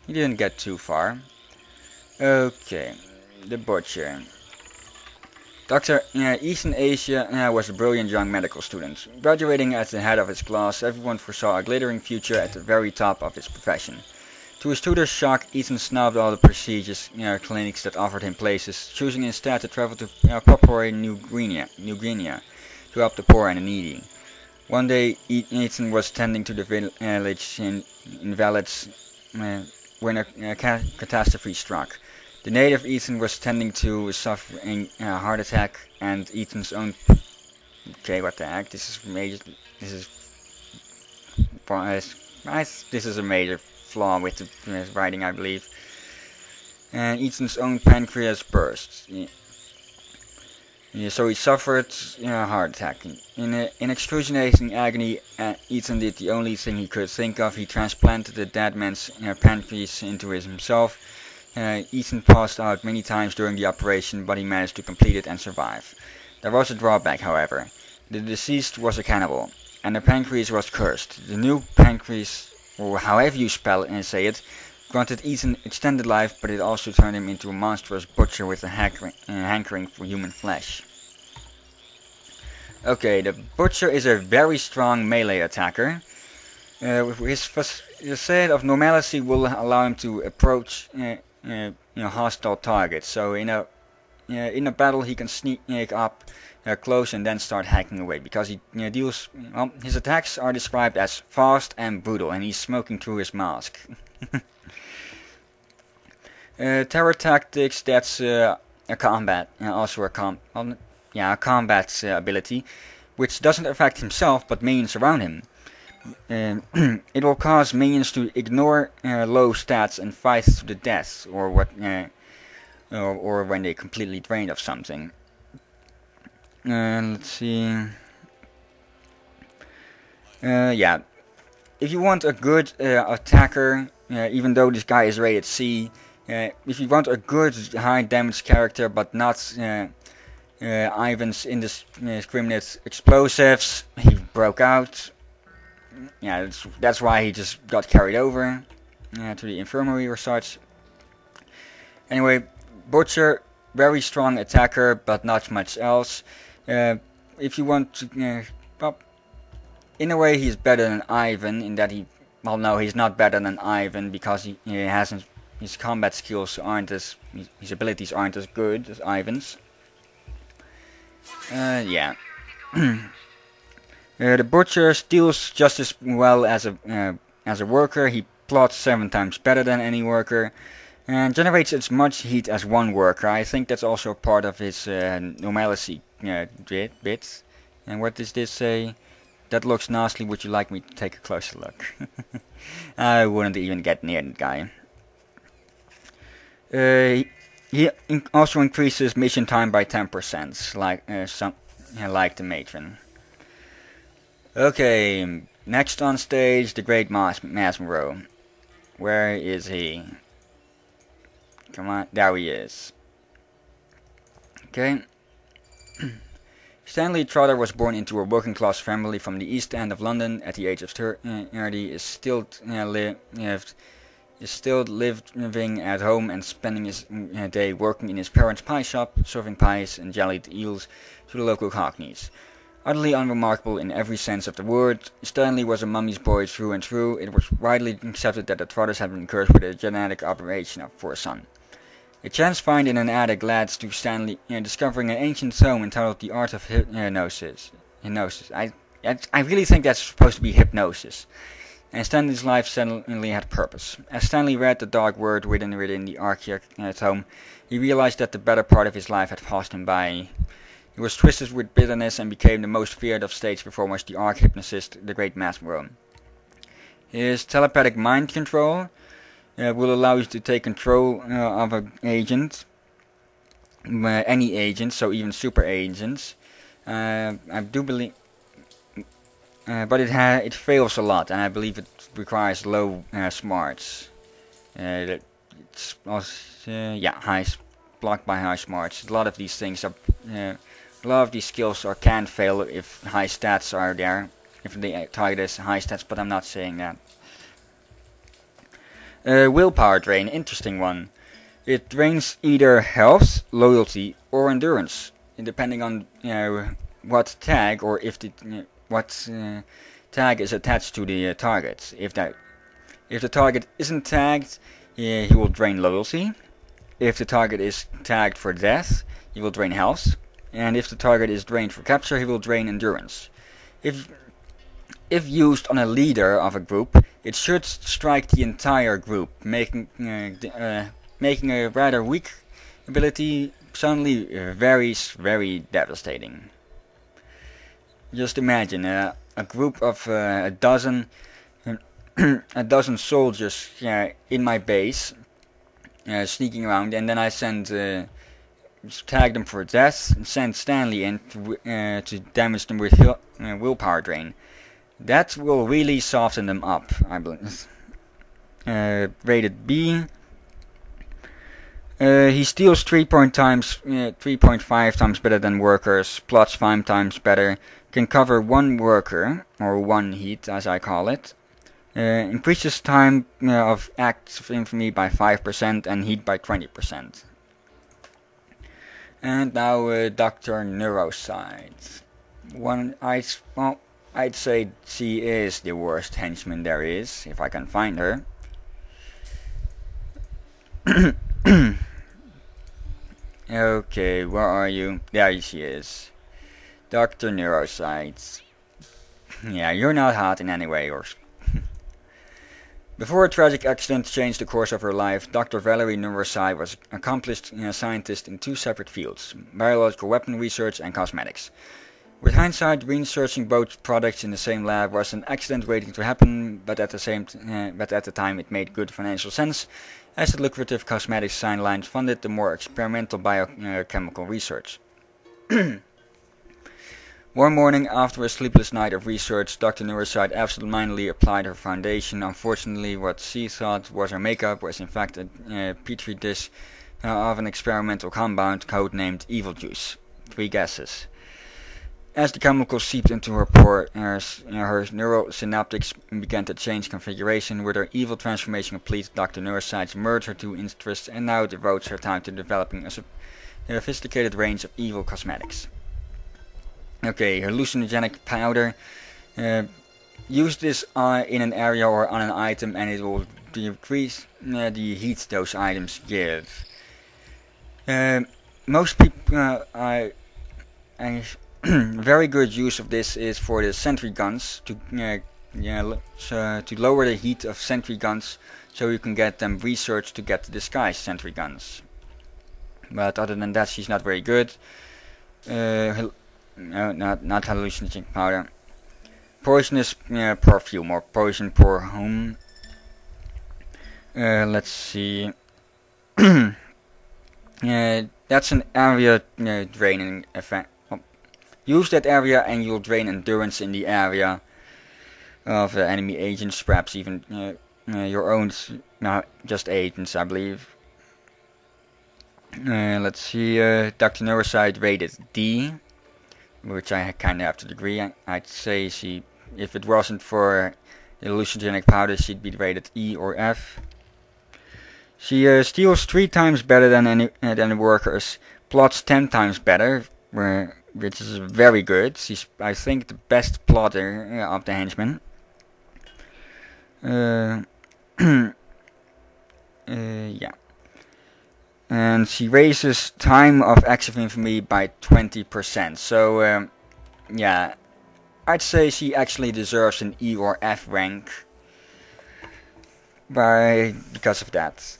he didn't get too far. Okay, the Butcher. Dr. Ethan Asia was a brilliant young medical student. Graduating at the head of his class, everyone foresaw a glittering future at the very top of his profession. To his tutor's shock, Ethan snubbed all the prestigious clinics that offered him places, choosing instead to travel to Papua New Guinea to help the poor and the needy. One day, Ethan was tending to the village invalids when a catastrophe struck. The native Ethan was tending to was suffering a heart attack, and Ethan's own. Okay, what the heck? This is major. This is a major flaw with the writing, I believe. And Ethan's own pancreas burst. So he suffered a heart attack. In excruciating agony, Ethan did the only thing he could think of. He transplanted the dead man's pancreas into himself. Ethan passed out many times during the operation, but he managed to complete it and survive. There was a drawback, however. The deceased was a cannibal, and the pancreas was cursed. The new pancreas, or however you spell it and say it, granted Ethan extended life, but it also turned him into a monstrous butcher with a hankering for human flesh. Okay, the Butcher is a very strong melee attacker. His facade of normalcy will allow him to approach hostile targets. So in a battle he can sneak up close and then start hacking away, because he deals. Well, his attacks are described as fast and brutal, and he's smoking through his mask. Terror tactics. That's a combat, also a combat ability, which doesn't affect himself but minions around him. It will cause minions to ignore low stats and fight to the death, or when they completely drained of something. Let's see. Yeah, if you want a good attacker, even though this guy is rated C, if you want a good high damage character but not Ivan's indiscriminate explosives, he broke out. Yeah, that's why he just got carried over to the infirmary or such. Anyway, Butcher, very strong attacker, but not much else. If you want to, well, in a way, he's better than Ivan in that well, no, he's not better than Ivan because he hasn't. His combat skills aren't his abilities aren't as good as Ivan's. Yeah. The Butcher steals just as well as a worker. He plots 7 times better than any worker, and generates as much heat as one worker. I think that's also part of his normalcy bit. And what does this say? That looks nasty. Would you like me to take a closer look? I wouldn't even get near that guy. He also increases mission time by 10%, like the matron. Okay, next on stage, the Great Masmero. Where is he? Come on, there he is. Okay. Stanley Trotter was born into a working-class family from the East End of London. At the age of 30, is still living at home and spending his day working in his parents' pie shop, serving pies and jellied eels to the local cockneys. Utterly unremarkable in every sense of the word, Stanley was a mummy's boy through and through. It was widely accepted that the Trotters had been cursed with a genetic operation for a son. A chance find in an attic led to Stanley discovering an ancient tome entitled The Art of Hypnosis. I really think that's supposed to be hypnosis. And Stanley's life suddenly had purpose. As Stanley read the dark word written within the archaic tome, he realized that the better part of his life had passed him by. He was twisted with bitterness and became the most feared of stage performers, the arch-hypnotist, the Great Masmero. His telepathic mind control will allow you to take control of an agent, any agent, so even super agents. I do believe, but it fails a lot, and I believe it requires low smarts. It's also, blocked by high smarts. A lot of these things are, a lot of these skills can fail if high stats are there, if the target is high stats. But I'm not saying that. Willpower drain, interesting one. It drains either health, loyalty, or endurance, depending on what tag or if the tag is attached to the target. If the target isn't tagged, he will drain loyalty. If the target is tagged for death, he will drain health. And if the target is drained for capture, he will drain endurance. If used on a leader of a group, it should strike the entire group, making a rather weak ability suddenly very devastating. Just imagine a group of a dozen soldiers in my base, sneaking around, and then I tag them for death and send Stanley in to damage them with willpower drain. That will really soften them up, I believe. Rated B. He steals 3.5 times better than workers, plots 5 times better, can cover 1 worker, or 1 heat as I call it. Increases time of acts of infamy by 5% and heat by 20%. And now Dr. Neuroside. I'd say she is the worst henchman there is, if I can find her. Okay, where are you? There she is. Dr. Neuroside. Yeah, you're not hot in any way, or... Before a tragic accident changed the course of her life, Dr. Valerie Neuroside was an accomplished scientist in 2 separate fields, biological weapon research and cosmetics. With hindsight, researching both products in the same lab was an accident waiting to happen, but at the time it made good financial sense, as the lucrative cosmetics sidelines funded the more experimental biochemical research. One morning, after a sleepless night of research, Dr. Neuroside absent-mindedly applied her foundation. Unfortunately, what she thought was her makeup was in fact a petri dish of an experimental compound codenamed Evil Juice. 3 guesses. As the chemical seeped into her pore, her neural synaptics began to change configuration. With her evil transformation complete, Dr. Neuroside merged her 2 interests and now devotes her time to developing a sophisticated range of evil cosmetics. Okay, hallucinogenic powder. Use this in an area or on an item and it will decrease the heat those items give. Most people... very good use of this is for the sentry guns to lower the heat of sentry guns, so you can get them researched to get the disguised sentry guns. But other than that, she's not very good. No, not hallucinogenic powder. Poisonous perfume or poison for whom? Let's see. That's an area draining effect. Use that area and you'll drain endurance in the area of enemy agents, perhaps even your own, just agents, I believe. Let's see, Dr. Neuroside rated D, which I kind of have to agree. I'd say if it wasn't for hallucinogenic powder, she'd be rated E or F. She steals 3 times better than the workers, plots 10 times better, which is very good. She's, I think, the best plotter of the henchmen. Yeah. And she raises time of acts of infamy by 20%. So, yeah, I'd say she actually deserves an E or F rank because of that.